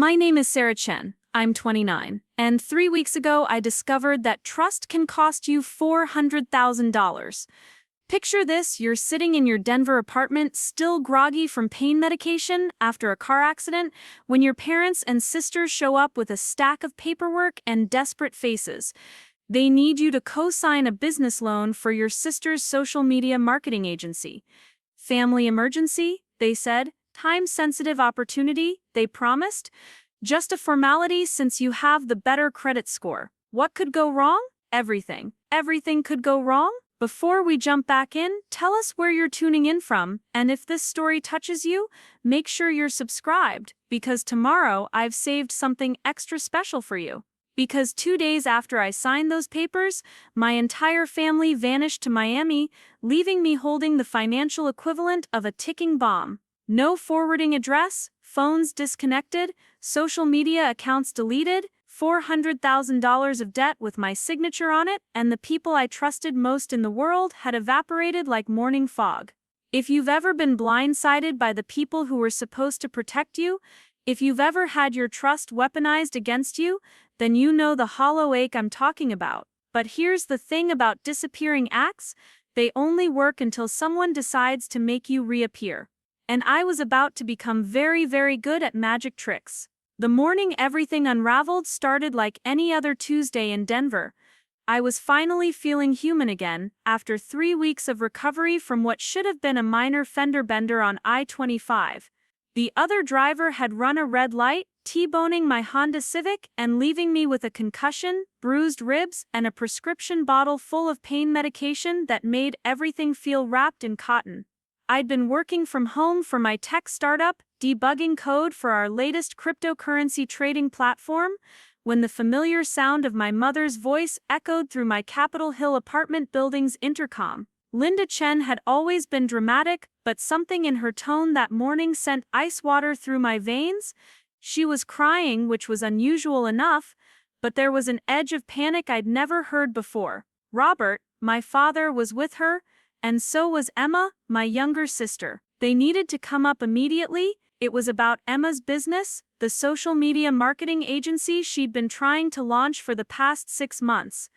My name is Sarah Chen. I'm 29, and 3 weeks ago I discovered that trust can cost you $400,000. Picture this, you're sitting in your Denver apartment, still groggy from pain medication after a car accident, when your parents and sisters show up with a stack of paperwork and desperate faces. They need you to co-sign a business loan for your sister's social media marketing agency. Family emergency, they said. Time-sensitive opportunity, they promised. Just a formality since you have the better credit score. What could go wrong? Everything. Everything could go wrong? Before we jump back in, tell us where you're tuning in from, and if this story touches you, make sure you're subscribed, because tomorrow I've saved something extra special for you. Because 2 days after I signed those papers, my entire family vanished to Miami, leaving me holding the financial equivalent of a ticking bomb. No forwarding address, phones disconnected, social media accounts deleted, $400,000 of debt with my signature on it, and the people I trusted most in the world had evaporated like morning fog. If you've ever been blindsided by the people who were supposed to protect you, if you've ever had your trust weaponized against you, then you know the hollow ache I'm talking about. But here's the thing about disappearing acts, they only work until someone decides to make you reappear. And I was about to become very, very good at magic tricks. The morning everything unraveled started like any other Tuesday in Denver. I was finally feeling human again, after 3 weeks of recovery from what should have been a minor fender bender on I-25. The other driver had run a red light, T-boning my Honda Civic and leaving me with a concussion, bruised ribs, and a prescription bottle full of pain medication that made everything feel wrapped in cotton. I'd been working from home for my tech startup, debugging code for our latest cryptocurrency trading platform, when the familiar sound of my mother's voice echoed through my Capitol Hill apartment building's intercom. Linda Chen had always been dramatic, but something in her tone that morning sent ice water through my veins. She was crying, which was unusual enough, but there was an edge of panic I'd never heard before. Robert, my father, was with her, and so was Emma, my younger sister. They needed to come up immediately. It was about Emma's business, the social media marketing agency she'd been trying to launch for the past 6 months.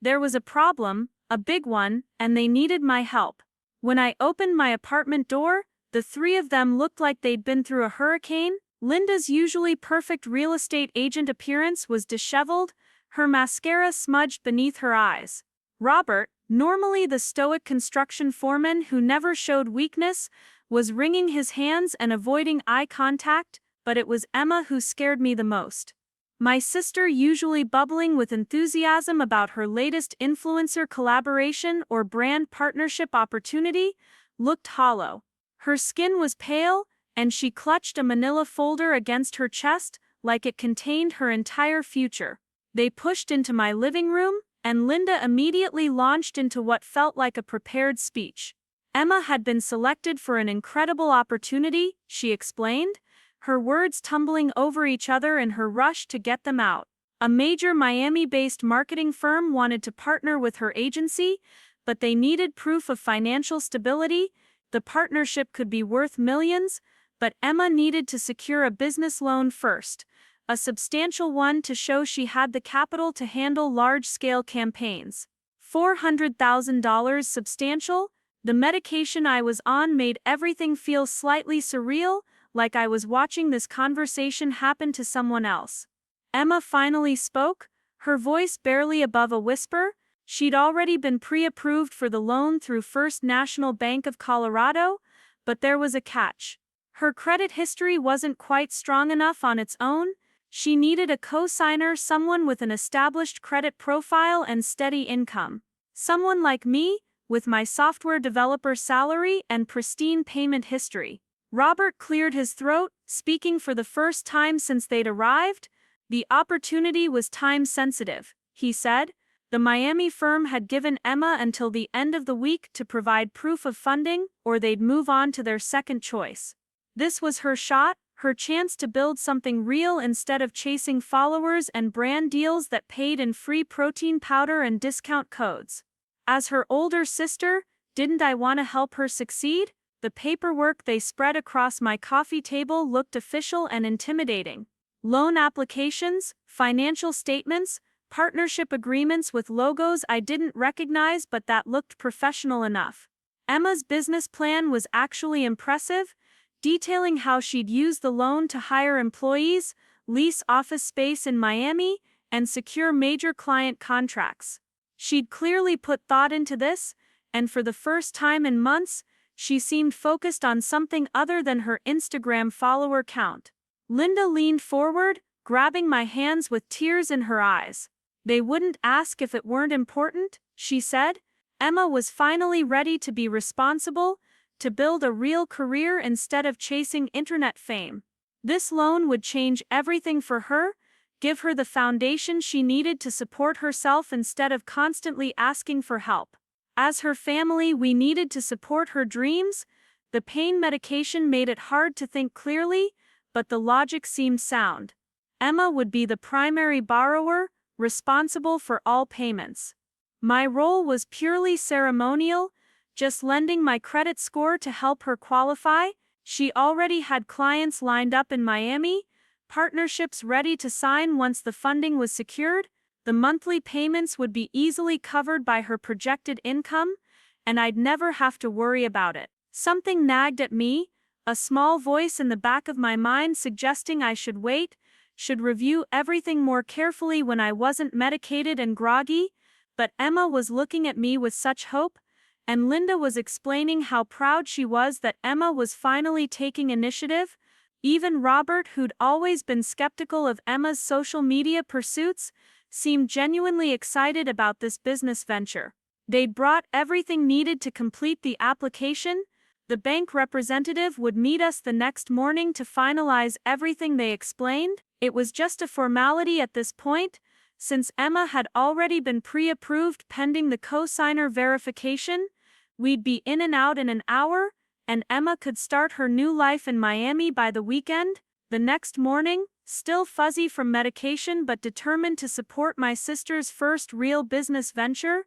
There was a problem, a big one, and they needed my help. When I opened my apartment door, the three of them looked like they'd been through a hurricane. Linda's usually perfect real estate agent appearance was disheveled, her mascara smudged beneath her eyes. Robert, normally the stoic construction foreman who never showed weakness, was wringing his hands and avoiding eye contact, but it was Emma who scared me the most. My sister, usually bubbling with enthusiasm about her latest influencer collaboration or brand partnership opportunity, looked hollow. Her skin was pale, and she clutched a manila folder against her chest like it contained her entire future. They pushed into my living room, and Linda immediately launched into what felt like a prepared speech. Emma had been selected for an incredible opportunity, she explained, her words tumbling over each other in her rush to get them out. A major Miami-based marketing firm wanted to partner with her agency, but they needed proof of financial stability. The partnership could be worth millions, but Emma needed to secure a business loan first, a substantial one to show she had the capital to handle large-scale campaigns. $400,000 substantial? The medication I was on made everything feel slightly surreal, like I was watching this conversation happen to someone else. Emma finally spoke, her voice barely above a whisper. She'd already been pre-approved for the loan through First National Bank of Colorado, but there was a catch. Her credit history wasn't quite strong enough on its own. She needed a co-signer, someone with an established credit profile and steady income. Someone like me, with my software developer salary and pristine payment history. Robert cleared his throat, speaking for the first time since they'd arrived. The opportunity was time-sensitive, he said. The Miami firm had given Emma until the end of the week to provide proof of funding, or they'd move on to their second choice. This was her shot, her chance to build something real instead of chasing followers and brand deals that paid in free protein powder and discount codes. As her older sister, didn't I want to help her succeed? The paperwork they spread across my coffee table looked official and intimidating. Loan applications, financial statements, partnership agreements with logos I didn't recognize but that looked professional enough. Emma's business plan was actually impressive, detailing how she'd use the loan to hire employees, lease office space in Miami, and secure major client contracts. She'd clearly put thought into this, and for the first time in months, she seemed focused on something other than her Instagram follower count. Linda leaned forward, grabbing my hands with tears in her eyes. "They wouldn't ask if it weren't important," she said. Emma was finally ready to be responsible, to build a real career instead of chasing internet fame. This loan would change everything for her, give her the foundation she needed to support herself instead of constantly asking for help. As her family, we needed to support her dreams. The pain medication made it hard to think clearly, but the logic seemed sound. Emma would be the primary borrower, responsible for all payments. My role was purely ceremonial, just lending my credit score to help her qualify. She already had clients lined up in Miami, partnerships ready to sign once the funding was secured. The monthly payments would be easily covered by her projected income, and I'd never have to worry about it. Something nagged at me, a small voice in the back of my mind suggesting I should wait, should review everything more carefully when I wasn't medicated and groggy, but Emma was looking at me with such hope, and Linda was explaining how proud she was that Emma was finally taking initiative. Even Robert, who'd always been skeptical of Emma's social media pursuits, seemed genuinely excited about this business venture. They'd brought everything needed to complete the application. The bank representative would meet us the next morning to finalize everything they explained. It was just a formality at this point, since Emma had already been pre-approved pending the co-signer verification. We'd be in and out in an hour, and Emma could start her new life in Miami by the weekend. The next morning, still fuzzy from medication but determined to support my sister's first real business venture,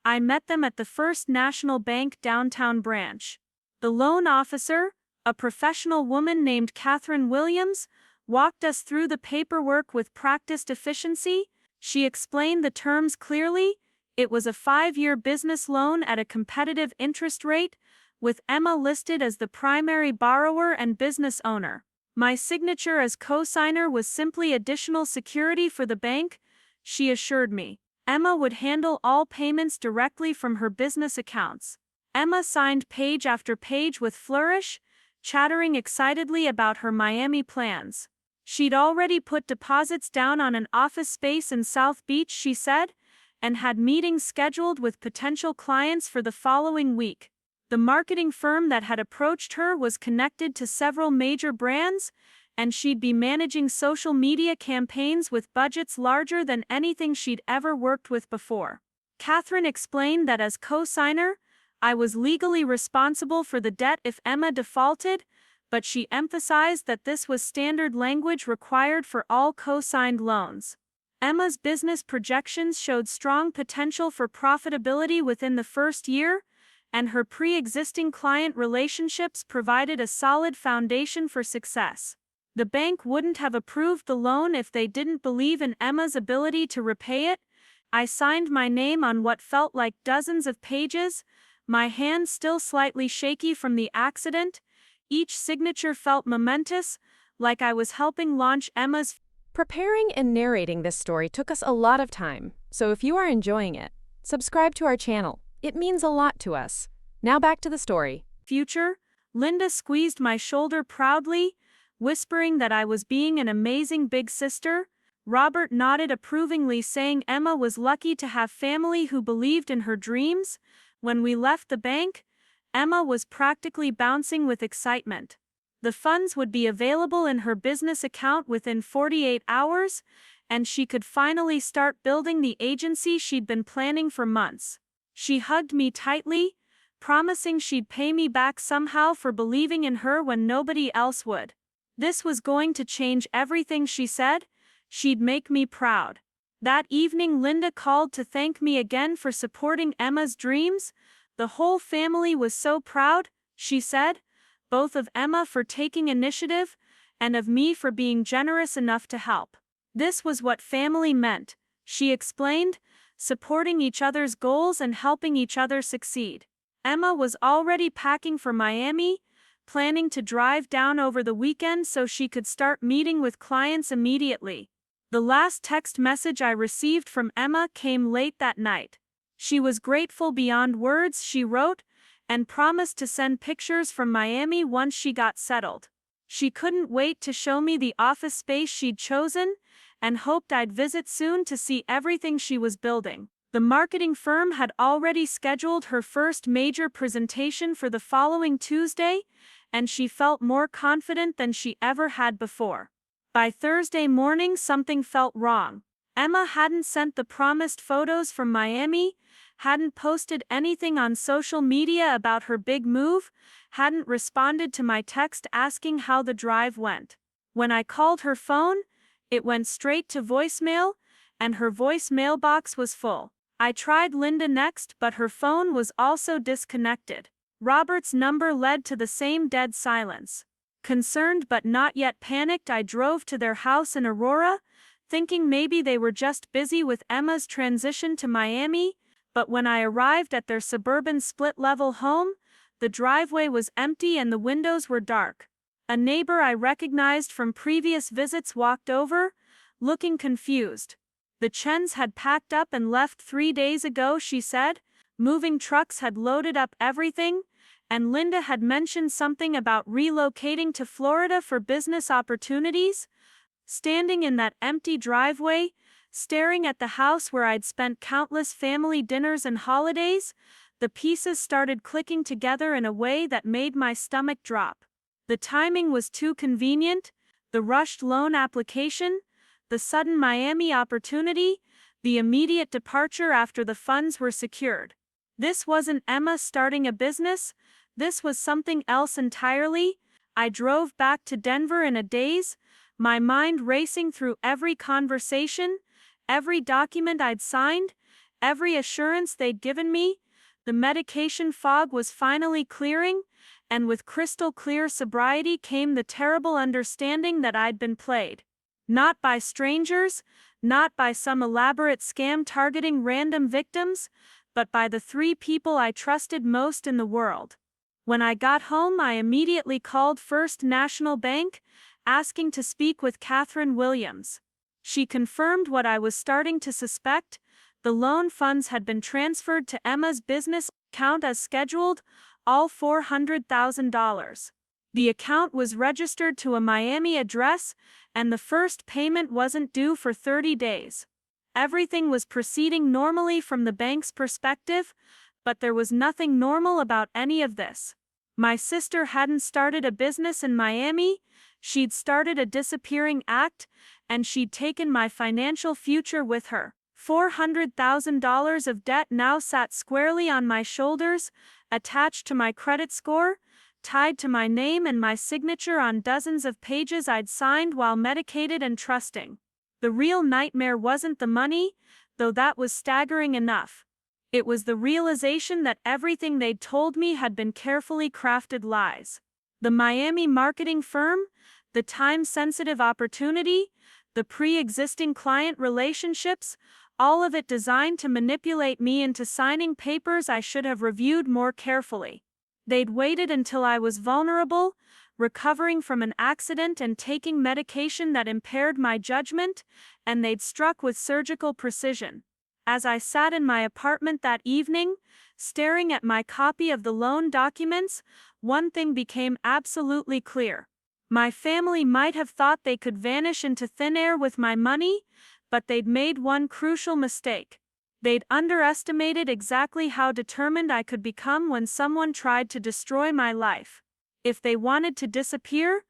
I met them at the First National Bank downtown branch. The loan officer, a professional woman named Catherine Williams, walked us through the paperwork with practiced efficiency. She explained the terms clearly. It was a 5-year business loan at a competitive interest rate, with Emma listed as the primary borrower and business owner. My signature as co-signer was simply additional security for the bank, she assured me. Emma would handle all payments directly from her business accounts. Emma signed page after page with flourish, chattering excitedly about her Miami plans. She'd already put deposits down on an office space in South Beach, she said, and had meetings scheduled with potential clients for the following week. The marketing firm that had approached her was connected to several major brands, and she'd be managing social media campaigns with budgets larger than anything she'd ever worked with before. Catherine explained that as co-signer, I was legally responsible for the debt if Emma defaulted, but she emphasized that this was standard language required for all co-signed loans. Emma's business projections showed strong potential for profitability within the first year, and her pre-existing client relationships provided a solid foundation for success. The bank wouldn't have approved the loan if they didn't believe in Emma's ability to repay it. I signed my name on what felt like dozens of pages, my hand still slightly shaky from the accident. Each signature felt momentous, like I was helping launch Emma's. Preparing and narrating this story took us a lot of time, so if you are enjoying it, subscribe to our channel. It means a lot to us. Now back to the story. Future. Linda squeezed my shoulder proudly, whispering that I was being an amazing big sister. Robert nodded approvingly, saying Emma was lucky to have family who believed in her dreams. When we left the bank, Emma was practically bouncing with excitement. The funds would be available in her business account within 48 hours, and she could finally start building the agency she'd been planning for months. She hugged me tightly, promising she'd pay me back somehow for believing in her when nobody else would. This was going to change everything, she said. She'd make me proud. That evening, Linda called to thank me again for supporting Emma's dreams. The whole family was so proud, she said, both of Emma for taking initiative and of me for being generous enough to help. This was what family meant, she explained, supporting each other's goals and helping each other succeed. Emma was already packing for Miami, planning to drive down over the weekend so she could start meeting with clients immediately. The last text message I received from Emma came late that night. She was grateful beyond words, she wrote, and promised to send pictures from Miami once she got settled. She couldn't wait to show me the office space she'd chosen, and hoped I'd visit soon to see everything she was building. The marketing firm had already scheduled her first major presentation for the following Tuesday, and she felt more confident than she ever had before. By Thursday morning, something felt wrong. Emma hadn't sent the promised photos from Miami, hadn't posted anything on social media about her big move, hadn't responded to my text asking how the drive went. When I called her phone, it went straight to voicemail, and her voicemail box was full. I tried Linda next, but her phone was also disconnected. Robert's number led to the same dead silence. Concerned but not yet panicked, I drove to their house in Aurora, thinking maybe they were just busy with Emma's transition to Miami, but when I arrived at their suburban split-level home, the driveway was empty and the windows were dark. A neighbor I recognized from previous visits walked over, looking confused. The Chens had packed up and left 3 days ago, she said. Moving trucks had loaded up everything, and Linda had mentioned something about relocating to Florida for business opportunities. Standing in that empty driveway, staring at the house where I'd spent countless family dinners and holidays, the pieces started clicking together in a way that made my stomach drop. The timing was too convenient, the rushed loan application, the sudden Miami opportunity, the immediate departure after the funds were secured. This wasn't Emma starting a business, this was something else entirely. I drove back to Denver in a daze, my mind racing through every conversation, every document I'd signed, every assurance they'd given me. The medication fog was finally clearing, and with crystal clear sobriety came the terrible understanding that I'd been played. Not by strangers, not by some elaborate scam targeting random victims, but by the 3 people I trusted most in the world. When I got home, I immediately called First National Bank, asking to speak with Catherine Williams. She confirmed what I was starting to suspect. The loan funds had been transferred to Emma's business account as scheduled, all $400,000. The account was registered to a Miami address, and the first payment wasn't due for 30 days. Everything was proceeding normally from the bank's perspective, but there was nothing normal about any of this. My sister hadn't started a business in Miami, she'd started a disappearing act, and she'd taken my financial future with her. $400,000 of debt now sat squarely on my shoulders, attached to my credit score, tied to my name and my signature on dozens of pages I'd signed while medicated and trusting. The real nightmare wasn't the money, though that was staggering enough. It was the realization that everything they'd told me had been carefully crafted lies. The Miami marketing firm, the time-sensitive opportunity, the pre-existing client relationships, all of it designed to manipulate me into signing papers I should have reviewed more carefully. They'd waited until I was vulnerable, recovering from an accident and taking medication that impaired my judgment, and they'd struck with surgical precision. As I sat in my apartment that evening, staring at my copy of the loan documents, one thing became absolutely clear. My family might have thought they could vanish into thin air with my money, but they'd made one crucial mistake. They'd underestimated exactly how determined I could become when someone tried to destroy my life. If they wanted to disappear,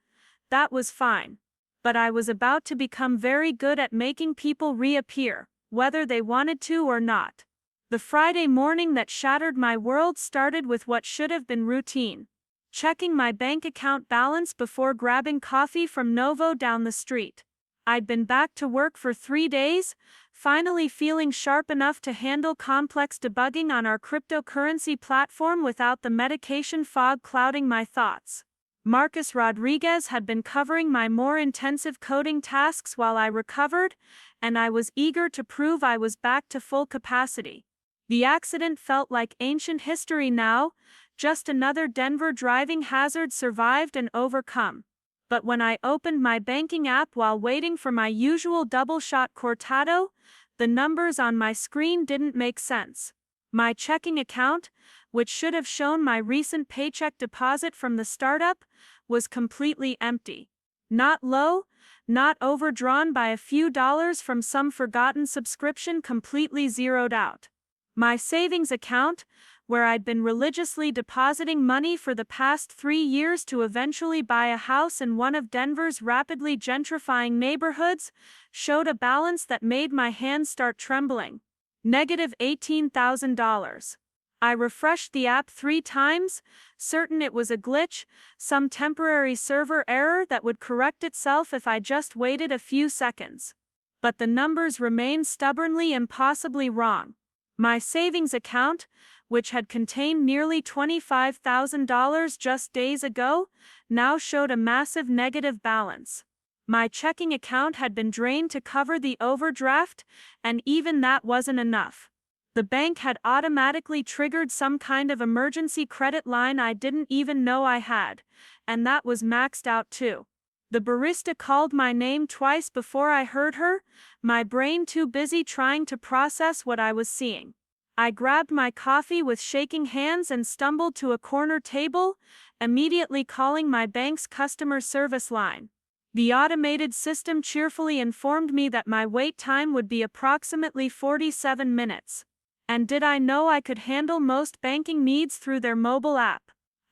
that was fine. But I was about to become very good at making people reappear, whether they wanted to or not. The Friday morning that shattered my world started with what should have been routine. Checking my bank account balance before grabbing coffee from Novo down the street. I'd been back to work for 3 days, finally feeling sharp enough to handle complex debugging on our cryptocurrency platform without the medication fog clouding my thoughts. Marcus Rodriguez had been covering my more intensive coding tasks while I recovered, and I was eager to prove I was back to full capacity. The accident felt like ancient history now, just another Denver driving hazard survived and overcome. But when I opened my banking app while waiting for my usual double-shot cortado, the numbers on my screen didn't make sense. My checking account, which should have shown my recent paycheck deposit from the startup, was completely empty. Not low, not overdrawn by a few dollars from some forgotten subscription, completely zeroed out. My savings account, where I'd been religiously depositing money for the past 3 years to eventually buy a house in one of Denver's rapidly gentrifying neighborhoods, showed a balance that made my hands start trembling. Negative $18,000. I refreshed the app 3 times, certain it was a glitch, some temporary server error that would correct itself if I just waited a few seconds. But the numbers remained stubbornly impossibly wrong. My savings account, which had contained nearly $25,000 just days ago, now showed a massive negative balance. My checking account had been drained to cover the overdraft, and even that wasn't enough. The bank had automatically triggered some kind of emergency credit line I didn't even know I had, and that was maxed out too. The barista called my name twice before I heard her, my brain too busy trying to process what I was seeing. I grabbed my coffee with shaking hands and stumbled to a corner table, immediately calling my bank's customer service line. The automated system cheerfully informed me that my wait time would be approximately 47 minutes. And did I know I could handle most banking needs through their mobile app?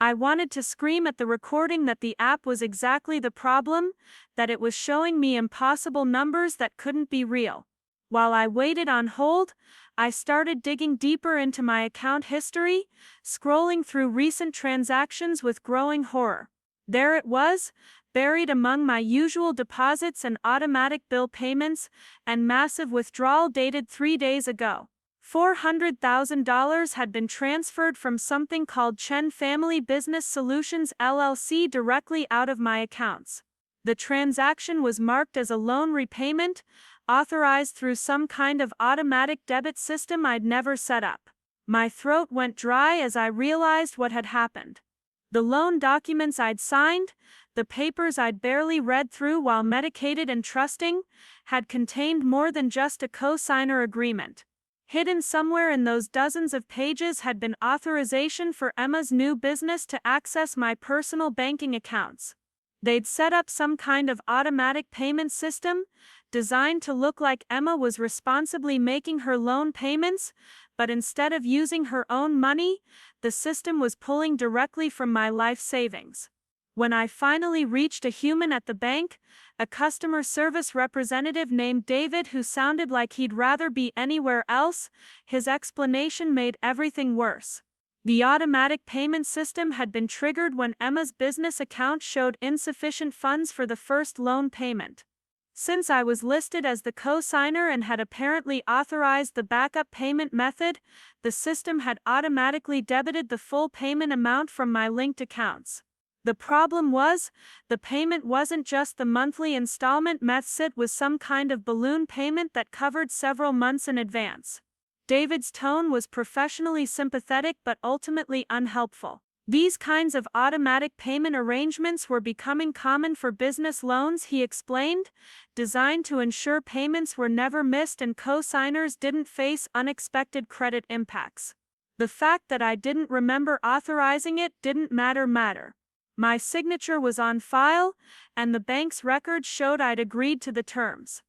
I wanted to scream at the recording that the app was exactly the problem, that it was showing me impossible numbers that couldn't be real. While I waited on hold, I started digging deeper into my account history, scrolling through recent transactions with growing horror. There it was, buried among my usual deposits and automatic bill payments, and massive withdrawal dated 3 days ago. $400,000 had been transferred from something called Chen Family Business Solutions LLC directly out of my accounts. The transaction was marked as a loan repayment, authorized through some kind of automatic debit system I'd never set up. My throat went dry as I realized what had happened. The loan documents I'd signed, the papers I'd barely read through while medicated and trusting, had contained more than just a co-signer agreement. Hidden somewhere in those dozens of pages had been authorization for Emma's new business to access my personal banking accounts. They'd set up some kind of automatic payment system, designed to look like Emma was responsibly making her loan payments, but instead of using her own money, the system was pulling directly from my life savings. When I finally reached a human at the bank, a customer service representative named David who sounded like he'd rather be anywhere else, his explanation made everything worse. The automatic payment system had been triggered when Emma's business account showed insufficient funds for the first loan payment. Since I was listed as the co-signer and had apparently authorized the backup payment method, the system had automatically debited the full payment amount from my linked accounts. The problem was, the payment wasn't just the monthly installment method, it was some kind of balloon payment that covered several months in advance. David's tone was professionally sympathetic but ultimately unhelpful. These kinds of automatic payment arrangements were becoming common for business loans, he explained, designed to ensure payments were never missed and co-signers didn't face unexpected credit impacts. The fact that I didn't remember authorizing it didn't matter. My signature was on file, and the bank's records showed I'd agreed to the terms.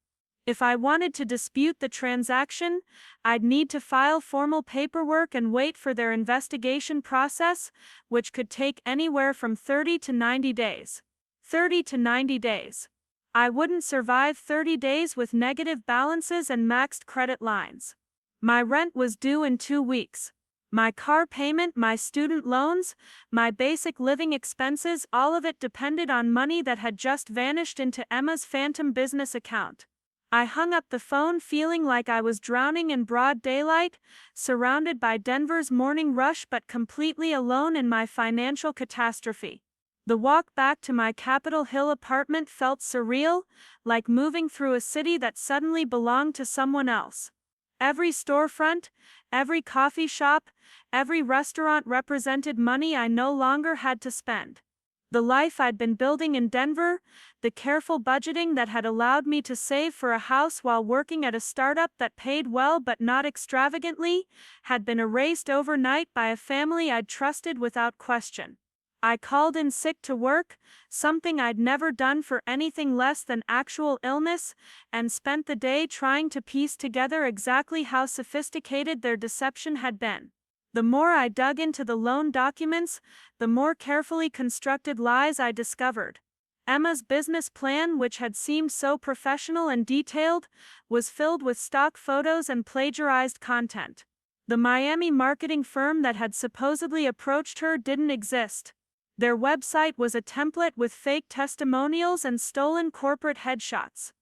If I wanted to dispute the transaction, I'd need to file formal paperwork and wait for their investigation process, which could take anywhere from 30 to 90 days. 30 to 90 days. I wouldn't survive 30 days with negative balances and maxed credit lines. My rent was due in 2 weeks. My car payment, my student loans, my basic living expenses, all of it depended on money that had just vanished into Emma's phantom business account. I hung up the phone feeling like I was drowning in broad daylight, surrounded by Denver's morning rush but completely alone in my financial catastrophe. The walk back to my Capitol Hill apartment felt surreal, like moving through a city that suddenly belonged to someone else. Every storefront, every coffee shop, every restaurant represented money I no longer had to spend. The life I'd been building in Denver, the careful budgeting that had allowed me to save for a house while working at a startup that paid well but not extravagantly, had been erased overnight by a family I'd trusted without question. I called in sick to work, something I'd never done for anything less than actual illness, and spent the day trying to piece together exactly how sophisticated their deception had been. The more I dug into the loan documents, the more carefully constructed lies I discovered. Emma's business plan, which had seemed so professional and detailed, was filled with stock photos and plagiarized content. The Miami marketing firm that had supposedly approached her didn't exist. Their website was a template with fake testimonials and stolen corporate headshots.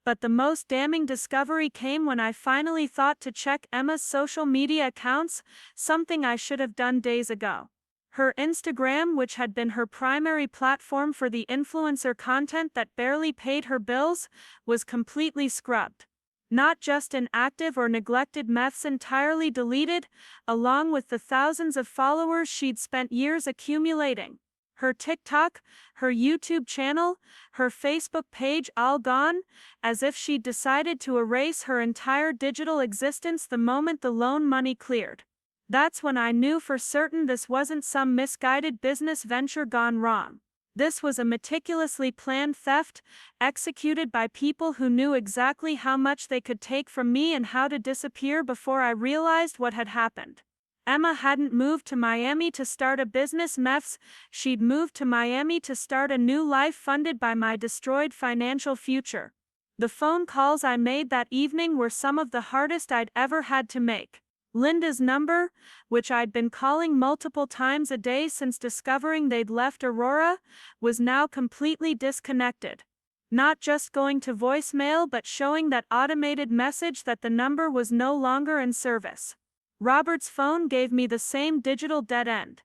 But the most damning discovery came when I finally thought to check Emma's social media accounts, something I should have done days ago. Her Instagram, which had been her primary platform for the influencer content that barely paid her bills, was completely scrubbed. Not just inactive or neglected meths entirely deleted, along with the thousands of followers she'd spent years accumulating. Her TikTok, her YouTube channel, her Facebook page all gone, as if she'd decided to erase her entire digital existence the moment the loan money cleared. That's when I knew for certain this wasn't some misguided business venture gone wrong. This was a meticulously planned theft, executed by people who knew exactly how much they could take from me and how to disappear before I realized what had happened. Emma hadn't moved to Miami to start a business mess, she'd moved to Miami to start a new life funded by my destroyed financial future. The phone calls I made that evening were some of the hardest I'd ever had to make. Linda's number, which I'd been calling multiple times a day since discovering they'd left Aurora, was now completely disconnected. Not just going to voicemail but showing that automated message that the number was no longer in service. Robert's phone gave me the same digital dead end.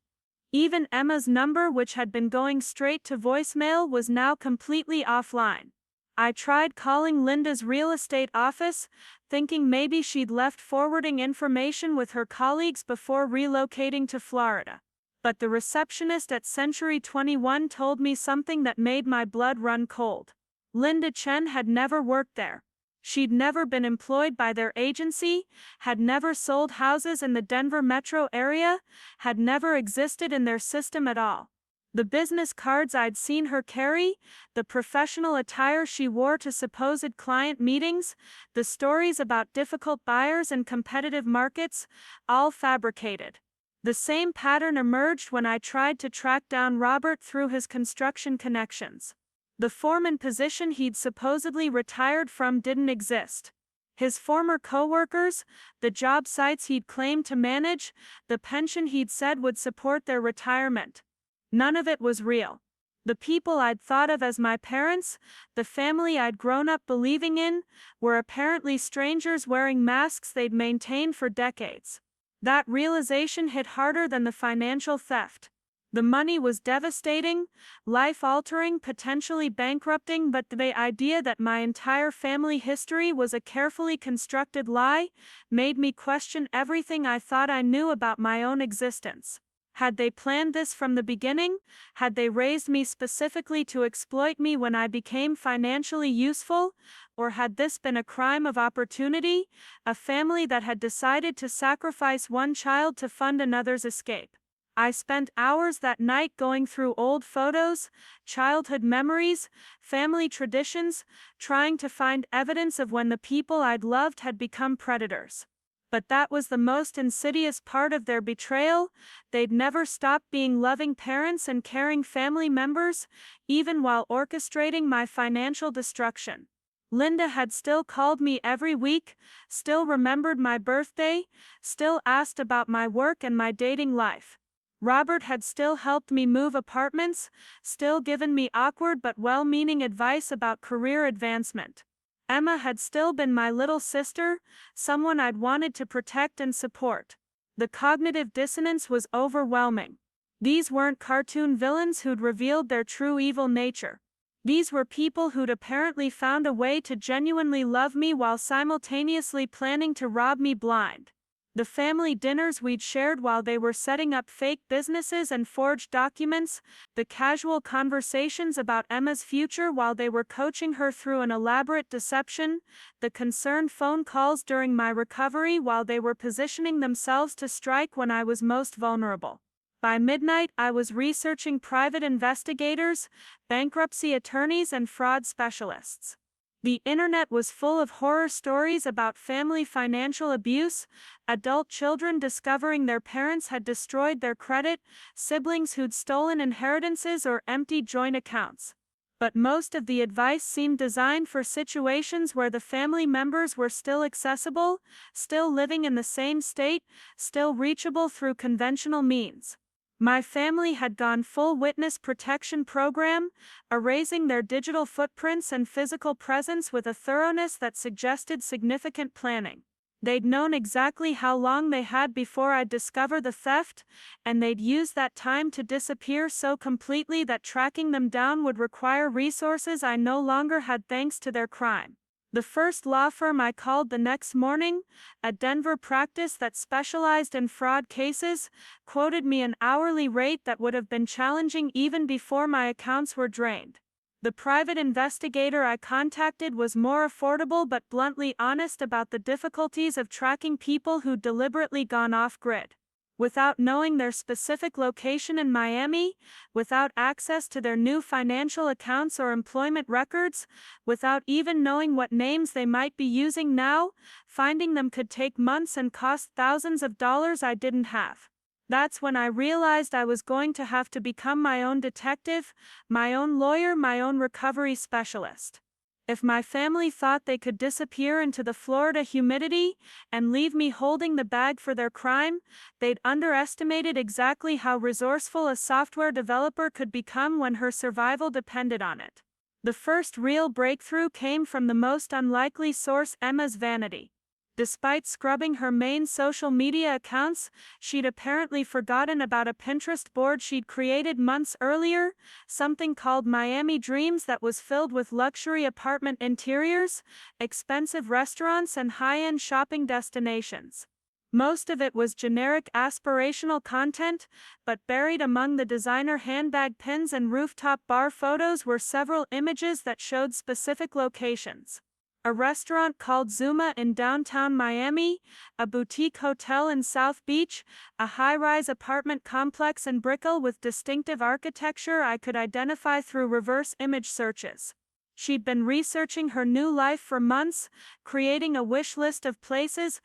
Even Emma's number, which had been going straight to voicemail, was now completely offline. I tried calling Linda's real estate office, thinking maybe she'd left forwarding information with her colleagues before relocating to Florida. But the receptionist at Century 21 told me something that made my blood run cold. Linda Chen had never worked there. She'd never been employed by their agency, had never sold houses in the Denver metro area, had never existed in their system at all. The business cards I'd seen her carry, the professional attire she wore to supposed client meetings, the stories about difficult buyers and competitive markets, all fabricated. The same pattern emerged when I tried to track down Robert through his construction connections. The foreman position he'd supposedly retired from didn't exist. His former coworkers, the job sites he'd claimed to manage, the pension he'd said would support their retirement. None of it was real. The people I'd thought of as my parents, the family I'd grown up believing in, were apparently strangers wearing masks they'd maintained for decades. That realization hit harder than the financial theft. The money was devastating, life-altering, potentially bankrupting, but the idea that my entire family history was a carefully constructed lie made me question everything I thought I knew about my own existence. Had they planned this from the beginning? Had they raised me specifically to exploit me when I became financially useful? Or had this been a crime of opportunity, a family that had decided to sacrifice one child to fund another's escape? I spent hours that night going through old photos, childhood memories, family traditions, trying to find evidence of when the people I'd loved had become predators. But that was the most insidious part of their betrayal. They'd never stopped being loving parents and caring family members, even while orchestrating my financial destruction. Linda had still called me every week, still remembered my birthday, still asked about my work and my dating life. Robert had still helped me move apartments, still given me awkward but well-meaning advice about career advancement. Emma had still been my little sister, someone I'd wanted to protect and support. The cognitive dissonance was overwhelming. These weren't cartoon villains who'd revealed their true evil nature. These were people who'd apparently found a way to genuinely love me while simultaneously planning to rob me blind. The family dinners we'd shared while they were setting up fake businesses and forged documents, the casual conversations about Emma's future while they were coaching her through an elaborate deception, the concerned phone calls during my recovery while they were positioning themselves to strike when I was most vulnerable. By midnight, I was researching private investigators, bankruptcy attorneys, and fraud specialists. The internet was full of horror stories about family financial abuse, adult children discovering their parents had destroyed their credit, siblings who'd stolen inheritances or emptied joint accounts. But most of the advice seemed designed for situations where the family members were still accessible, still living in the same state, still reachable through conventional means. My family had gone full witness protection program, erasing their digital footprints and physical presence with a thoroughness that suggested significant planning. They'd known exactly how long they had before I'd discover the theft, and they'd used that time to disappear so completely that tracking them down would require resources I no longer had thanks to their crime. The first law firm I called the next morning, a Denver practice that specialized in fraud cases, quoted me an hourly rate that would have been challenging even before my accounts were drained. The private investigator I contacted was more affordable but bluntly honest about the difficulties of tracking people who'd deliberately gone off-grid. Without knowing their specific location in Miami, without access to their new financial accounts or employment records, without even knowing what names they might be using now, finding them could take months and cost thousands of dollars I didn't have. That's when I realized I was going to have to become my own detective, my own lawyer, my own recovery specialist. If my family thought they could disappear into the Florida humidity and leave me holding the bag for their crime, they'd underestimated exactly how resourceful a software developer could become when her survival depended on it. The first real breakthrough came from the most unlikely source, Emma's vanity. Despite scrubbing her main social media accounts, she'd apparently forgotten about a Pinterest board she'd created months earlier, something called Miami Dreams that was filled with luxury apartment interiors, expensive restaurants, and high-end shopping destinations. Most of it was generic aspirational content, but buried among the designer handbag pins and rooftop bar photos were several images that showed specific locations. A restaurant called Zuma in downtown Miami, a boutique hotel in South Beach, a high-rise apartment complex in Brickell with distinctive architecture I could identify through reverse image searches. She'd been researching her new life for months, creating a wish list of places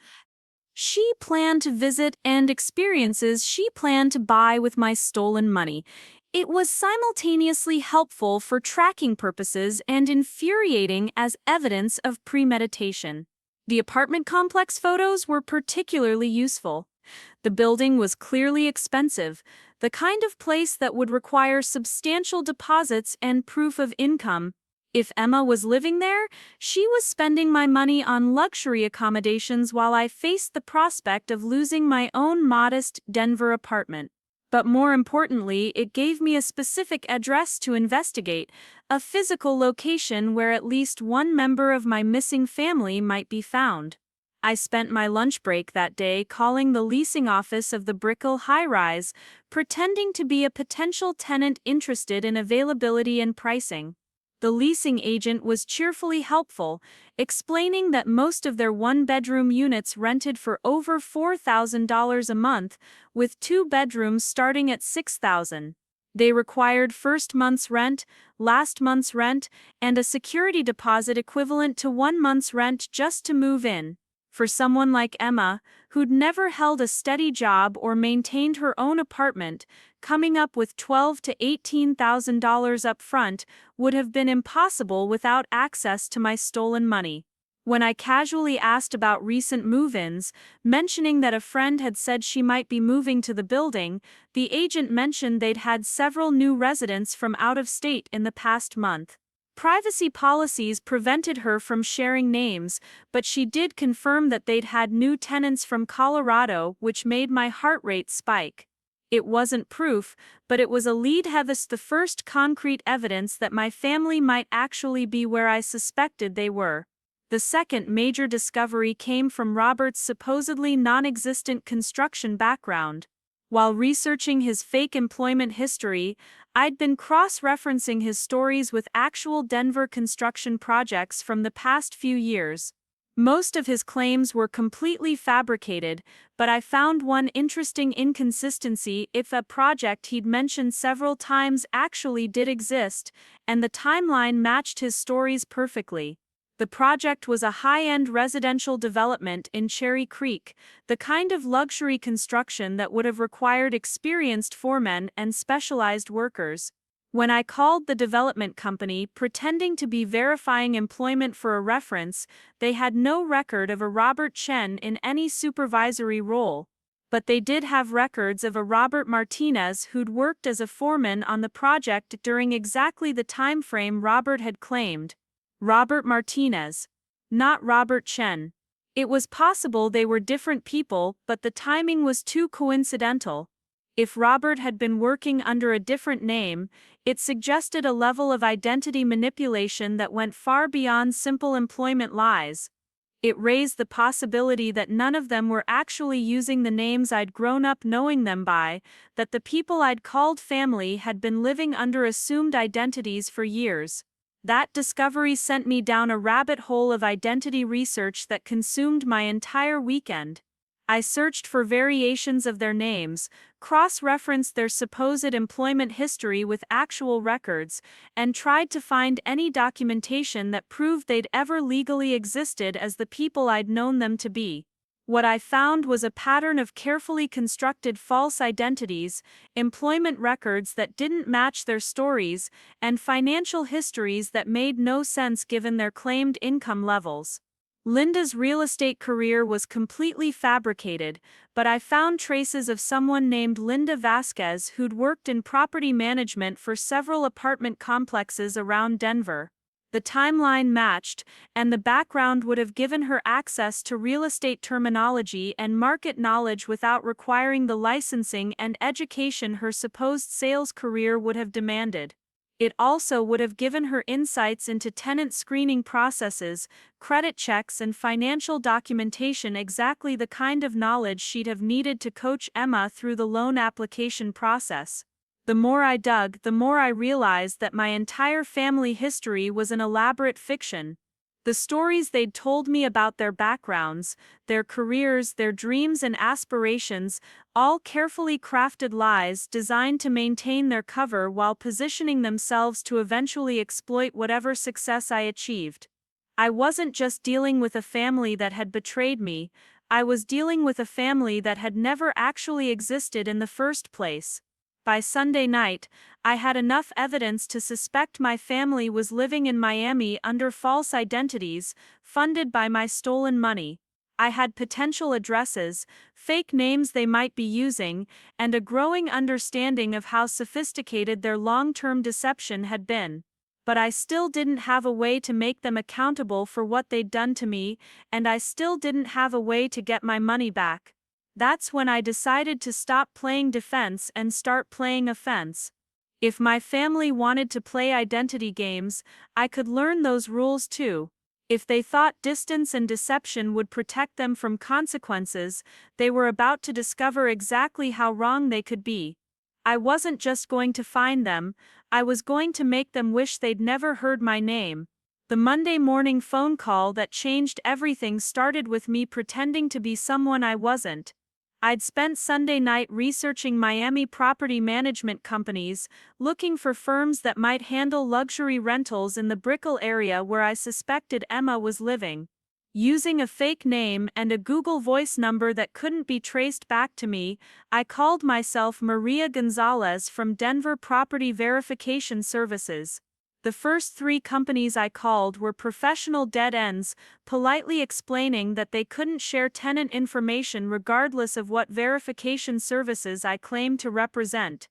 she planned to visit and experiences she planned to buy with my stolen money. It was simultaneously helpful for tracking purposes and infuriating as evidence of premeditation. The apartment complex photos were particularly useful. The building was clearly expensive, the kind of place that would require substantial deposits and proof of income. If Emma was living there, she was spending my money on luxury accommodations while I faced the prospect of losing my own modest Denver apartment. But more importantly, it gave me a specific address to investigate, a physical location where at least one member of my missing family might be found. I spent my lunch break that day calling the leasing office of the Brickell high-rise, pretending to be a potential tenant interested in availability and pricing. The leasing agent was cheerfully helpful, explaining that most of their one-bedroom units rented for over $4,000 a month, with 2 bedrooms starting at $6,000. They required first month's rent, last month's rent, and a security deposit equivalent to 1 month's rent just to move in. For someone like Emma, who'd never held a steady job or maintained her own apartment, coming up with $12,000 to $18,000 up front would have been impossible without access to my stolen money. When I casually asked about recent move-ins, mentioning that a friend had said she might be moving to the building, the agent mentioned they'd had several new residents from out of state in the past month. Privacy policies prevented her from sharing names, but she did confirm that they'd had new tenants from Colorado, which made my heart rate spike. It wasn't proof, but it was a lead heavens the first concrete evidence that my family might actually be where I suspected they were. The second major discovery came from Robert's supposedly non-existent construction background. While researching his fake employment history, I'd been cross-referencing his stories with actual Denver construction projects from the past few years. Most of his claims were completely fabricated, but I found one interesting inconsistency: if a project he'd mentioned several times actually did exist, and the timeline matched his stories perfectly. The project was a high-end residential development in Cherry Creek, the kind of luxury construction that would have required experienced foremen and specialized workers. When I called the development company pretending to be verifying employment for a reference, they had no record of a Robert Chen in any supervisory role. But they did have records of a Robert Martinez who'd worked as a foreman on the project during exactly the time frame Robert had claimed. Robert Martinez. Not Robert Chen. It was possible they were different people, but the timing was too coincidental. If Robert had been working under a different name, it suggested a level of identity manipulation that went far beyond simple employment lies. It raised the possibility that none of them were actually using the names I'd grown up knowing them by, that the people I'd called family had been living under assumed identities for years. That discovery sent me down a rabbit hole of identity research that consumed my entire weekend. I searched for variations of their names, cross-referenced their supposed employment history with actual records, and tried to find any documentation that proved they'd ever legally existed as the people I'd known them to be. What I found was a pattern of carefully constructed false identities, employment records that didn't match their stories, and financial histories that made no sense given their claimed income levels. Linda's real estate career was completely fabricated, but I found traces of someone named Linda Vasquez who'd worked in property management for several apartment complexes around Denver. The timeline matched, and the background would have given her access to real estate terminology and market knowledge without requiring the licensing and education her supposed sales career would have demanded. It also would have given her insights into tenant screening processes, credit checks, and financial documentation, exactly the kind of knowledge she'd have needed to coach Emma through the loan application process. The more I dug, the more I realized that my entire family history was an elaborate fiction. The stories they'd told me about their backgrounds, their careers, their dreams and aspirations, all carefully crafted lies designed to maintain their cover while positioning themselves to eventually exploit whatever success I achieved. I wasn't just dealing with a family that had betrayed me, I was dealing with a family that had never actually existed in the first place. By Sunday night, I had enough evidence to suspect my family was living in Miami under false identities, funded by my stolen money. I had potential addresses, fake names they might be using, and a growing understanding of how sophisticated their long-term deception had been. But I still didn't have a way to make them accountable for what they'd done to me, and I still didn't have a way to get my money back. That's when I decided to stop playing defense and start playing offense. If my family wanted to play identity games, I could learn those rules too. If they thought distance and deception would protect them from consequences, they were about to discover exactly how wrong they could be. I wasn't just going to find them, I was going to make them wish they'd never heard my name. The Monday morning phone call that changed everything started with me pretending to be someone I wasn't. I'd spent Sunday night researching Miami property management companies, looking for firms that might handle luxury rentals in the Brickell area where I suspected Emma was living. Using a fake name and a Google Voice number that couldn't be traced back to me, I called myself Maria Gonzalez from Denver Property Verification Services. The first 3 companies I called were professional dead ends, politely explaining that they couldn't share tenant information regardless of what verification services I claimed to represent.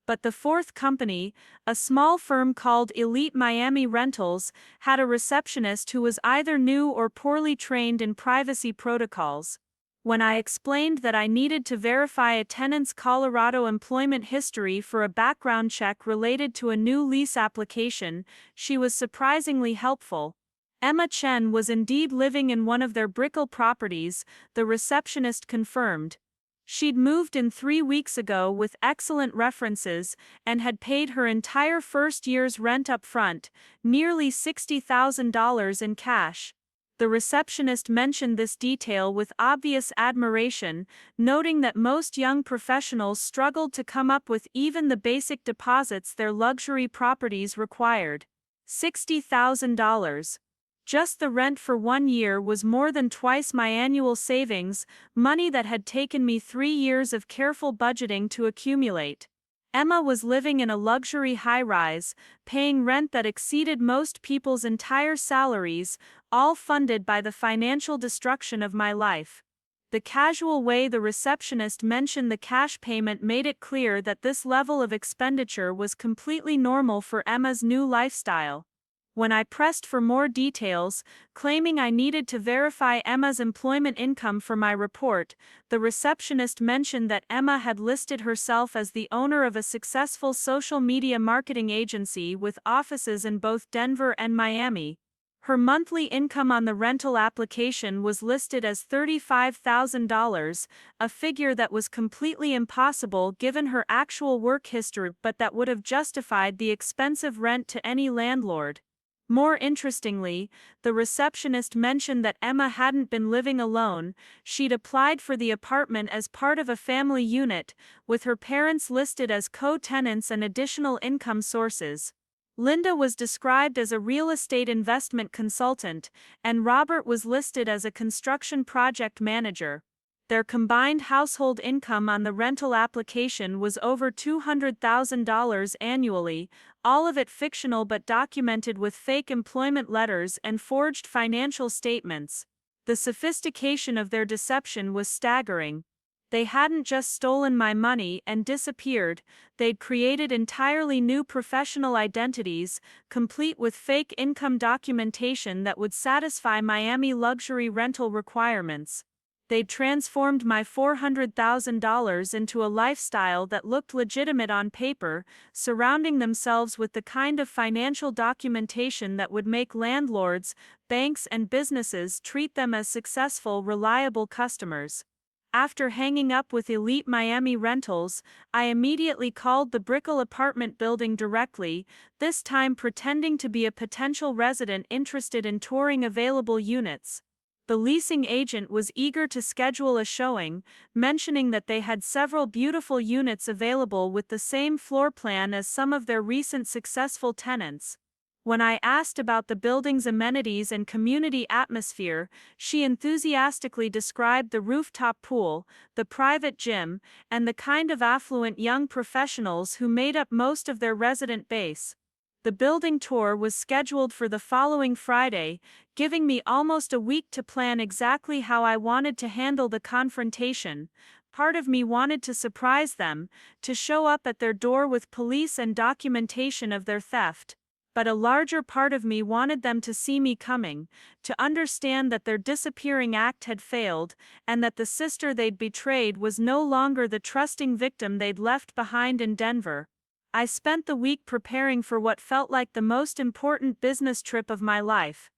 But the 4th company, a small firm called Elite Miami Rentals, had a receptionist who was either new or poorly trained in privacy protocols. When I explained that I needed to verify a tenant's Colorado employment history for a background check related to a new lease application, she was surprisingly helpful. Emma Chen was indeed living in one of their Brickell properties, the receptionist confirmed. She'd moved in 3 weeks ago with excellent references and had paid her entire first year's rent up front, nearly $60,000 in cash. The receptionist mentioned this detail with obvious admiration, noting that most young professionals struggled to come up with even the basic deposits their luxury properties required. $60,000. Just the rent for 1 year was more than twice my annual savings, money that had taken me 3 years of careful budgeting to accumulate. Emma was living in a luxury high-rise, paying rent that exceeded most people's entire salaries, all funded by the financial destruction of my life. The casual way the receptionist mentioned the cash payment made it clear that this level of expenditure was completely normal for Emma's new lifestyle. When I pressed for more details, claiming I needed to verify Emma's employment income for my report, the receptionist mentioned that Emma had listed herself as the owner of a successful social media marketing agency with offices in both Denver and Miami. Her monthly income on the rental application was listed as $35,000, a figure that was completely impossible given her actual work history, but that would have justified the expensive rent to any landlord. More interestingly, the receptionist mentioned that Emma hadn't been living alone. She'd applied for the apartment as part of a family unit, with her parents listed as co-tenants and additional income sources. Linda was described as a real estate investment consultant, and Robert was listed as a construction project manager. Their combined household income on the rental application was over $200,000 annually, all of it fictional but documented with fake employment letters and forged financial statements. The sophistication of their deception was staggering. They hadn't just stolen my money and disappeared, they'd created entirely new professional identities, complete with fake income documentation that would satisfy Miami luxury rental requirements. They'd transformed my $400,000 into a lifestyle that looked legitimate on paper, surrounding themselves with the kind of financial documentation that would make landlords, banks, and businesses treat them as successful, reliable customers. After hanging up with Elite Miami Rentals, I immediately called the Brickell apartment building directly, this time pretending to be a potential resident interested in touring available units. The leasing agent was eager to schedule a showing, mentioning that they had several beautiful units available with the same floor plan as some of their recent successful tenants. When I asked about the building's amenities and community atmosphere, she enthusiastically described the rooftop pool, the private gym, and the kind of affluent young professionals who made up most of their resident base. The building tour was scheduled for the following Friday, giving me almost a week to plan exactly how I wanted to handle the confrontation. Part of me wanted to surprise them, to show up at their door with police and documentation of their theft. But a larger part of me wanted them to see me coming, to understand that their disappearing act had failed, and that the sister they'd betrayed was no longer the trusting victim they'd left behind in Denver. I spent the week preparing for what felt like the most important business trip of my life.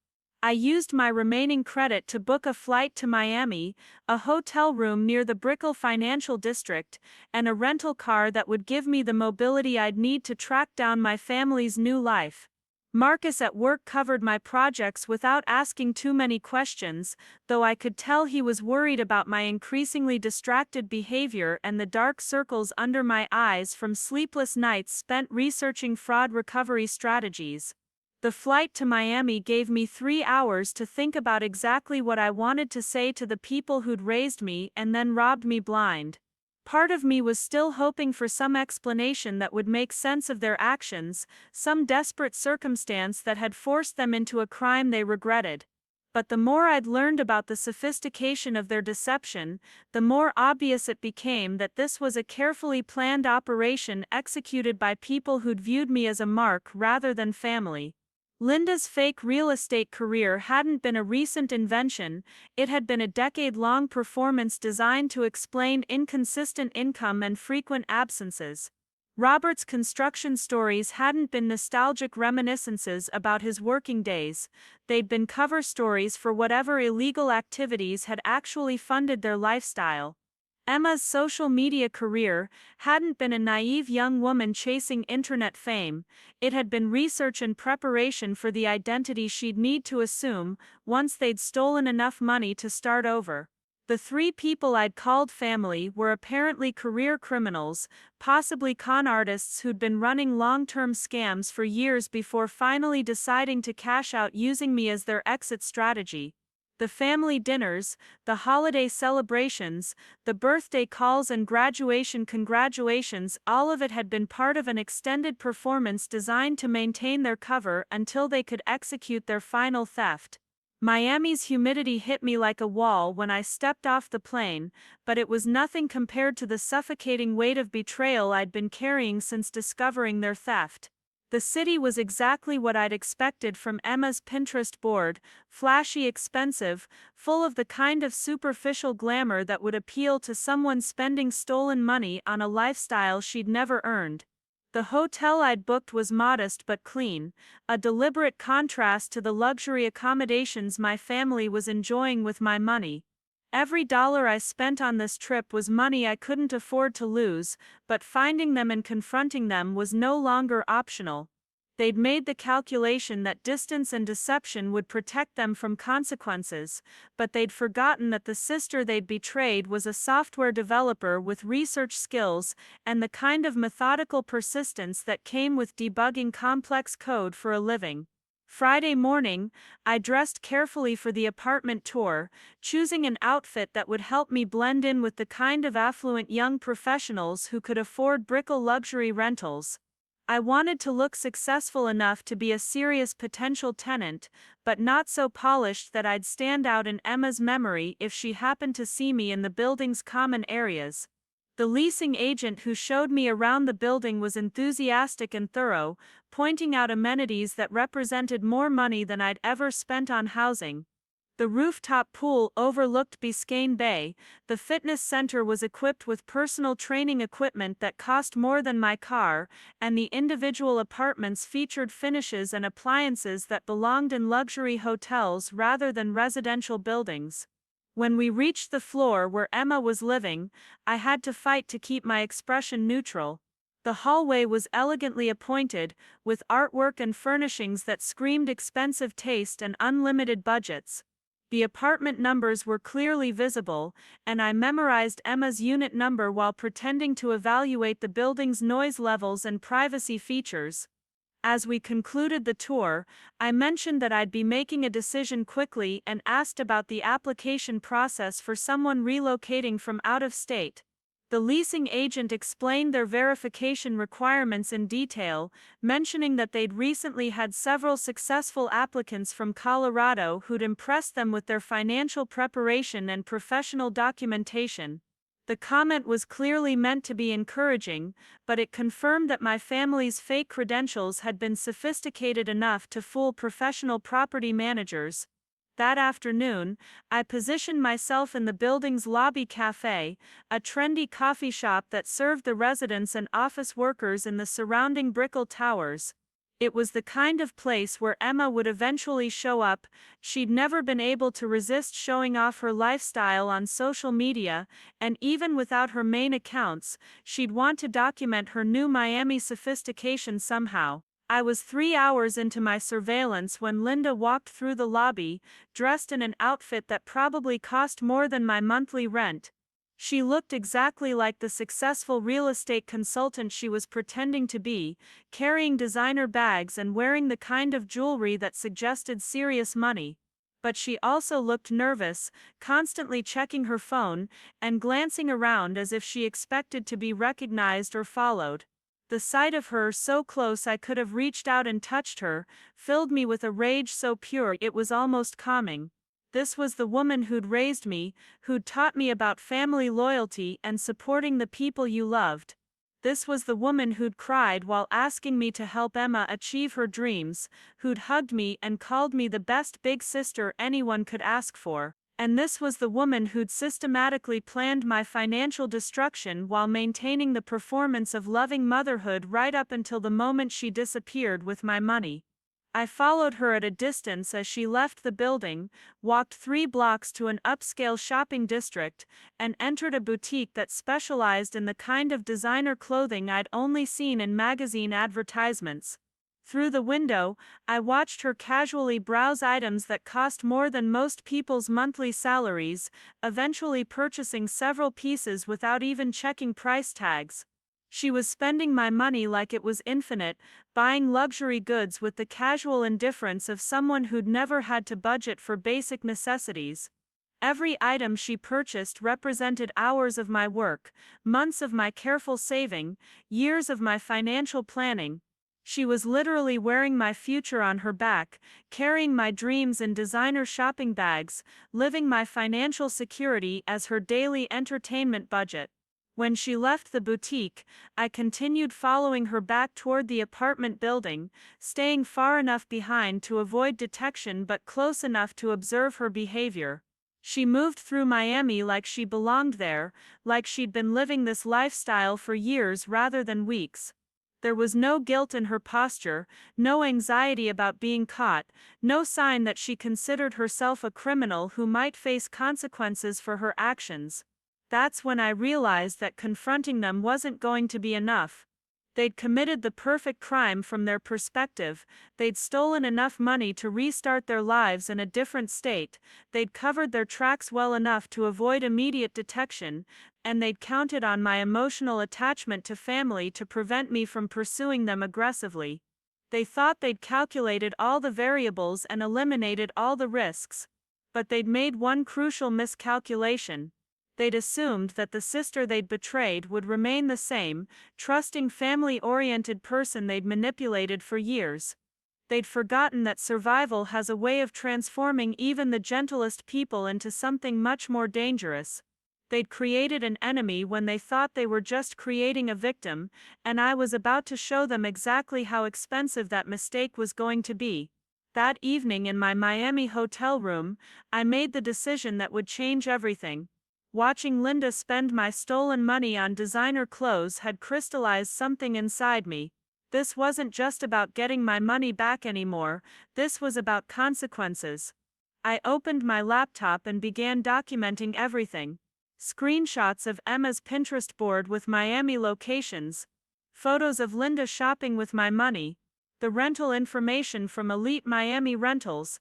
I used my remaining credit to book a flight to Miami, a hotel room near the Brickell Financial District, and a rental car that would give me the mobility I'd need to track down my family's new life. Marcus at work covered my projects without asking too many questions, though I could tell he was worried about my increasingly distracted behavior and the dark circles under my eyes from sleepless nights spent researching fraud recovery strategies. The flight to Miami gave me 3 hours to think about exactly what I wanted to say to the people who'd raised me and then robbed me blind. Part of me was still hoping for some explanation that would make sense of their actions, some desperate circumstance that had forced them into a crime they regretted. But the more I'd learned about the sophistication of their deception, the more obvious it became that this was a carefully planned operation executed by people who'd viewed me as a mark rather than family. Linda's fake real estate career hadn't been a recent invention, it had been a decade-long performance designed to explain inconsistent income and frequent absences. Robert's construction stories hadn't been nostalgic reminiscences about his working days, they'd been cover stories for whatever illegal activities had actually funded their lifestyle. Emma's social media career hadn't been a naive young woman chasing internet fame, it had been research and preparation for the identity she'd need to assume once they'd stolen enough money to start over. The three people I'd called family were apparently career criminals, possibly con artists who'd been running long-term scams for years before finally deciding to cash out using me as their exit strategy. The family dinners, the holiday celebrations, the birthday calls and graduation congratulations, all of it had been part of an extended performance designed to maintain their cover until they could execute their final theft. Miami's humidity hit me like a wall when I stepped off the plane, but it was nothing compared to the suffocating weight of betrayal I'd been carrying since discovering their theft. The city was exactly what I'd expected from Emma's Pinterest board, flashy, expensive, full of the kind of superficial glamour that would appeal to someone spending stolen money on a lifestyle she'd never earned. The hotel I'd booked was modest but clean, a deliberate contrast to the luxury accommodations my family was enjoying with my money. Every dollar I spent on this trip was money I couldn't afford to lose, but finding them and confronting them was no longer optional. They'd made the calculation that distance and deception would protect them from consequences, but they'd forgotten that the sister they'd betrayed was a software developer with research skills and the kind of methodical persistence that came with debugging complex code for a living. Friday morning, I dressed carefully for the apartment tour, choosing an outfit that would help me blend in with the kind of affluent young professionals who could afford Brickell luxury rentals. I wanted to look successful enough to be a serious potential tenant, but not so polished that I'd stand out in Emma's memory if she happened to see me in the building's common areas. The leasing agent who showed me around the building was enthusiastic and thorough, pointing out amenities that represented more money than I'd ever spent on housing. The rooftop pool overlooked Biscayne Bay, the fitness center was equipped with personal training equipment that cost more than my car, and the individual apartments featured finishes and appliances that belonged in luxury hotels rather than residential buildings. When we reached the floor where Emma was living, I had to fight to keep my expression neutral. The hallway was elegantly appointed, with artwork and furnishings that screamed expensive taste and unlimited budgets. The apartment numbers were clearly visible, and I memorized Emma's unit number while pretending to evaluate the building's noise levels and privacy features. As we concluded the tour, I mentioned that I'd be making a decision quickly and asked about the application process for someone relocating from out of state. The leasing agent explained their verification requirements in detail, mentioning that they'd recently had several successful applicants from Colorado who'd impressed them with their financial preparation and professional documentation. The comment was clearly meant to be encouraging, but it confirmed that my family's fake credentials had been sophisticated enough to fool professional property managers. That afternoon, I positioned myself in the building's lobby cafe, a trendy coffee shop that served the residents and office workers in the surrounding Brickell towers. It was the kind of place where Emma would eventually show up. She'd never been able to resist showing off her lifestyle on social media, and even without her main accounts, she'd want to document her new Miami sophistication somehow. I was 3 hours into my surveillance when Linda walked through the lobby, dressed in an outfit that probably cost more than my monthly rent. She looked exactly like the successful real estate consultant she was pretending to be, carrying designer bags and wearing the kind of jewelry that suggested serious money. But she also looked nervous, constantly checking her phone and glancing around as if she expected to be recognized or followed. The sight of her so close I could have reached out and touched her filled me with a rage so pure it was almost calming. This was the woman who'd raised me, who'd taught me about family loyalty and supporting the people you loved. This was the woman who'd cried while asking me to help Emma achieve her dreams, who'd hugged me and called me the best big sister anyone could ask for. And this was the woman who'd systematically planned my financial destruction while maintaining the performance of loving motherhood right up until the moment she disappeared with my money. I followed her at a distance as she left the building, walked 3 blocks to an upscale shopping district, and entered a boutique that specialized in the kind of designer clothing I'd only seen in magazine advertisements. Through the window, I watched her casually browse items that cost more than most people's monthly salaries, eventually purchasing several pieces without even checking price tags. She was spending my money like it was infinite, buying luxury goods with the casual indifference of someone who'd never had to budget for basic necessities. Every item she purchased represented hours of my work, months of my careful saving, years of my financial planning. She was literally wearing my future on her back, carrying my dreams in designer shopping bags, living my financial security as her daily entertainment budget. When she left the boutique, I continued following her back toward the apartment building, staying far enough behind to avoid detection but close enough to observe her behavior. She moved through Miami like she belonged there, like she'd been living this lifestyle for years rather than weeks. There was no guilt in her posture, no anxiety about being caught, no sign that she considered herself a criminal who might face consequences for her actions. That's when I realized that confronting them wasn't going to be enough. They'd committed the perfect crime from their perspective, they'd stolen enough money to restart their lives in a different state, they'd covered their tracks well enough to avoid immediate detection, and they'd counted on my emotional attachment to family to prevent me from pursuing them aggressively. They thought they'd calculated all the variables and eliminated all the risks. But they'd made one crucial miscalculation. They'd assumed that the sister they'd betrayed would remain the same, trusting family-oriented person they'd manipulated for years. They'd forgotten that survival has a way of transforming even the gentlest people into something much more dangerous. They'd created an enemy when they thought they were just creating a victim, and I was about to show them exactly how expensive that mistake was going to be. That evening in my Miami hotel room, I made the decision that would change everything. Watching Linda spend my stolen money on designer clothes had crystallized something inside me. This wasn't just about getting my money back anymore, this was about consequences. I opened my laptop and began documenting everything. Screenshots of Emma's Pinterest board with Miami locations, photos of Linda shopping with my money, the rental information from Elite Miami Rentals.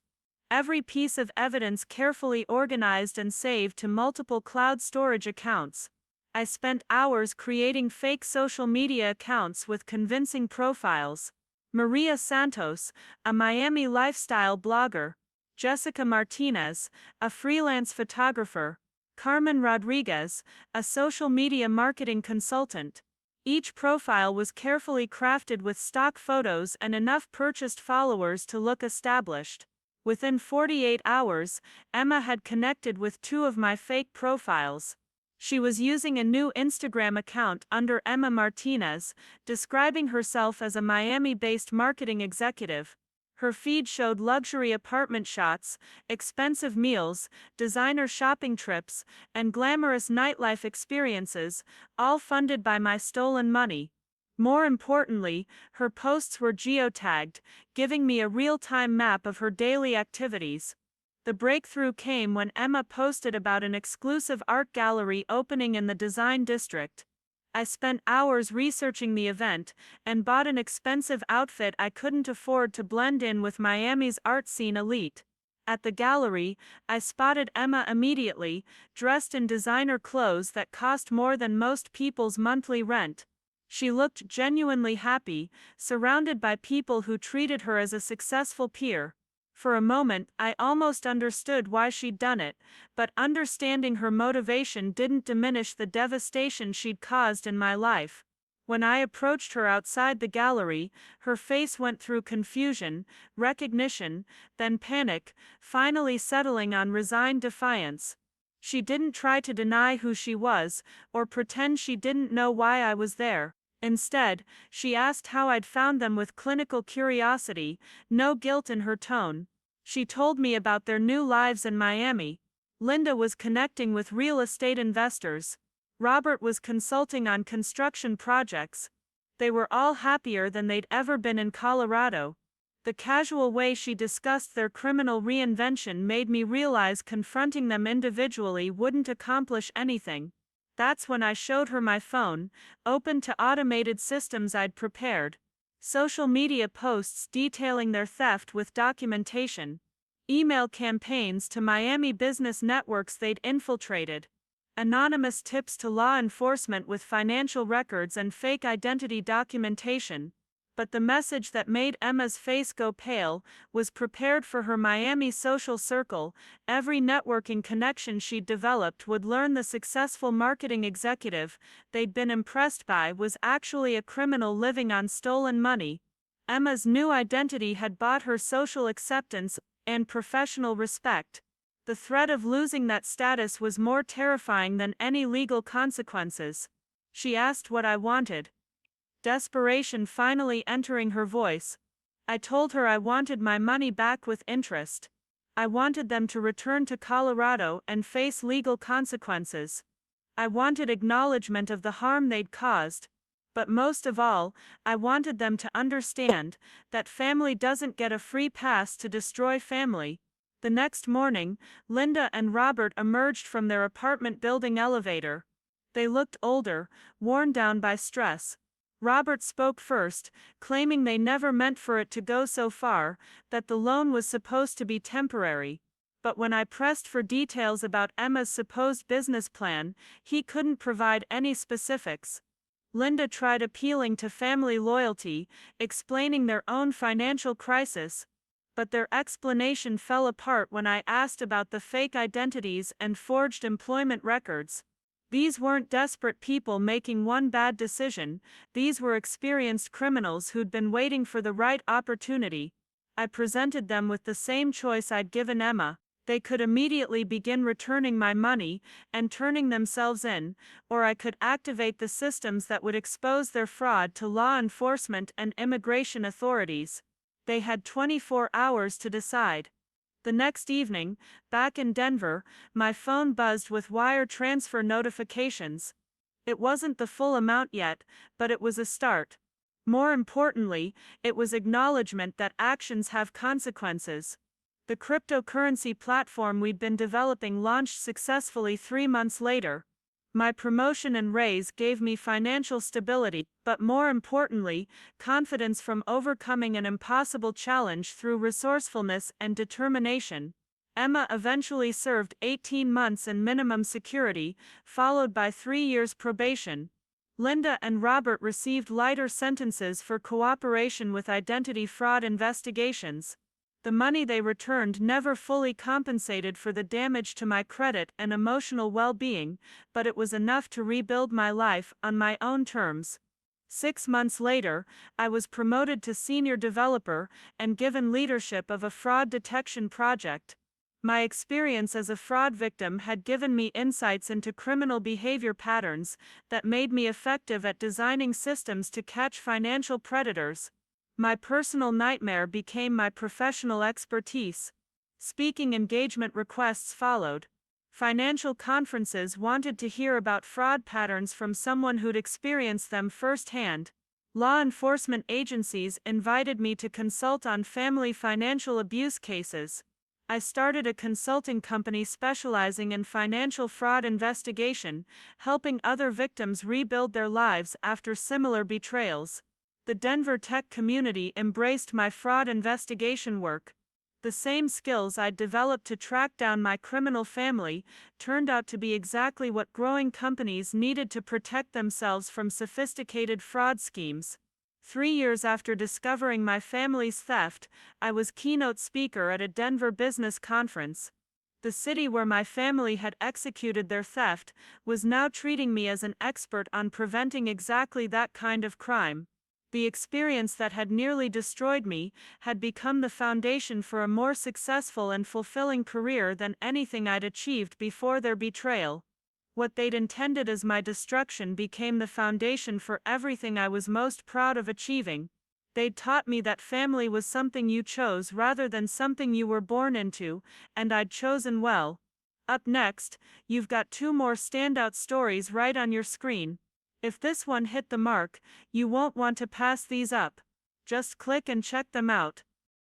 Every piece of evidence carefully organized and saved to multiple cloud storage accounts. I spent hours creating fake social media accounts with convincing profiles. Maria Santos, a Miami lifestyle blogger. Jessica Martinez, a freelance photographer. Carmen Rodriguez, a social media marketing consultant. Each profile was carefully crafted with stock photos and enough purchased followers to look established. Within 48 hours, Emma had connected with 2 of my fake profiles. She was using a new Instagram account under Emma Martinez, describing herself as a Miami-based marketing executive. Her feed showed luxury apartment shots, expensive meals, designer shopping trips, and glamorous nightlife experiences, all funded by my stolen money. More importantly, her posts were geotagged, giving me a real-time map of her daily activities. The breakthrough came when Emma posted about an exclusive art gallery opening in the design district. I spent hours researching the event, and bought an expensive outfit I couldn't afford to blend in with Miami's art scene elite. At the gallery, I spotted Emma immediately, dressed in designer clothes that cost more than most people's monthly rent. She looked genuinely happy, surrounded by people who treated her as a successful peer. For a moment, I almost understood why she'd done it, but understanding her motivation didn't diminish the devastation she'd caused in my life. When I approached her outside the gallery, her face went through confusion, recognition, then panic, finally settling on resigned defiance. She didn't try to deny who she was, or pretend she didn't know why I was there. Instead, she asked how I'd found them with clinical curiosity, no guilt in her tone. She told me about their new lives in Miami. Linda was connecting with real estate investors. Robert was consulting on construction projects. They were all happier than they'd ever been in Colorado. The casual way she discussed their criminal reinvention made me realize confronting them individually wouldn't accomplish anything. That's when I showed her my phone, open to automated systems I'd prepared. Social media posts detailing their theft with documentation. Email campaigns to Miami business networks they'd infiltrated. Anonymous tips to law enforcement with financial records and fake identity documentation. But the message that made Emma's face go pale was prepared for her Miami social circle. Every networking connection she'd developed would learn the successful marketing executive they'd been impressed by was actually a criminal living on stolen money. Emma's new identity had bought her social acceptance and professional respect. The threat of losing that status was more terrifying than any legal consequences. She asked what I wanted. Desperation finally entering her voice. I told her I wanted my money back with interest. I wanted them to return to Colorado and face legal consequences. I wanted acknowledgement of the harm they'd caused. But most of all, I wanted them to understand that family doesn't get a free pass to destroy family. The next morning, Linda and Robert emerged from their apartment building elevator. They looked older, worn down by stress. Robert spoke first, claiming they never meant for it to go so far, that the loan was supposed to be temporary. But when I pressed for details about Emma's supposed business plan, he couldn't provide any specifics. Linda tried appealing to family loyalty, explaining their own financial crisis. But their explanation fell apart when I asked about the fake identities and forged employment records. These weren't desperate people making one bad decision, these were experienced criminals who'd been waiting for the right opportunity. I presented them with the same choice I'd given Emma. They could immediately begin returning my money and turning themselves in, or I could activate the systems that would expose their fraud to law enforcement and immigration authorities. They had 24 hours to decide. The next evening, back in Denver, my phone buzzed with wire transfer notifications. It wasn't the full amount yet, but it was a start. More importantly, it was acknowledgement that actions have consequences. The cryptocurrency platform we'd been developing launched successfully 3 months later. My promotion and raise gave me financial stability, but more importantly, confidence from overcoming an impossible challenge through resourcefulness and determination. Emma eventually served 18 months in minimum security, followed by 3 years probation. Linda and Robert received lighter sentences for cooperation with identity fraud investigations. The money they returned never fully compensated for the damage to my credit and emotional well-being, but it was enough to rebuild my life on my own terms. 6 months later, I was promoted to senior developer and given leadership of a fraud detection project. My experience as a fraud victim had given me insights into criminal behavior patterns that made me effective at designing systems to catch financial predators. My personal nightmare became my professional expertise. Speaking engagement requests followed. Financial conferences wanted to hear about fraud patterns from someone who'd experienced them firsthand. Law enforcement agencies invited me to consult on family financial abuse cases. I started a consulting company specializing in financial fraud investigation, helping other victims rebuild their lives after similar betrayals. The Denver tech community embraced my fraud investigation work. The same skills I'd developed to track down my criminal family turned out to be exactly what growing companies needed to protect themselves from sophisticated fraud schemes. 3 years after discovering my family's theft, I was keynote speaker at a Denver business conference. The city where my family had executed their theft was now treating me as an expert on preventing exactly that kind of crime. The experience that had nearly destroyed me had become the foundation for a more successful and fulfilling career than anything I'd achieved before their betrayal. What they'd intended as my destruction became the foundation for everything I was most proud of achieving. They'd taught me that family was something you chose rather than something you were born into, and I'd chosen well. Up next, you've got two more standout stories right on your screen. If this one hit the mark, you won't want to pass these up. Just click and check them out.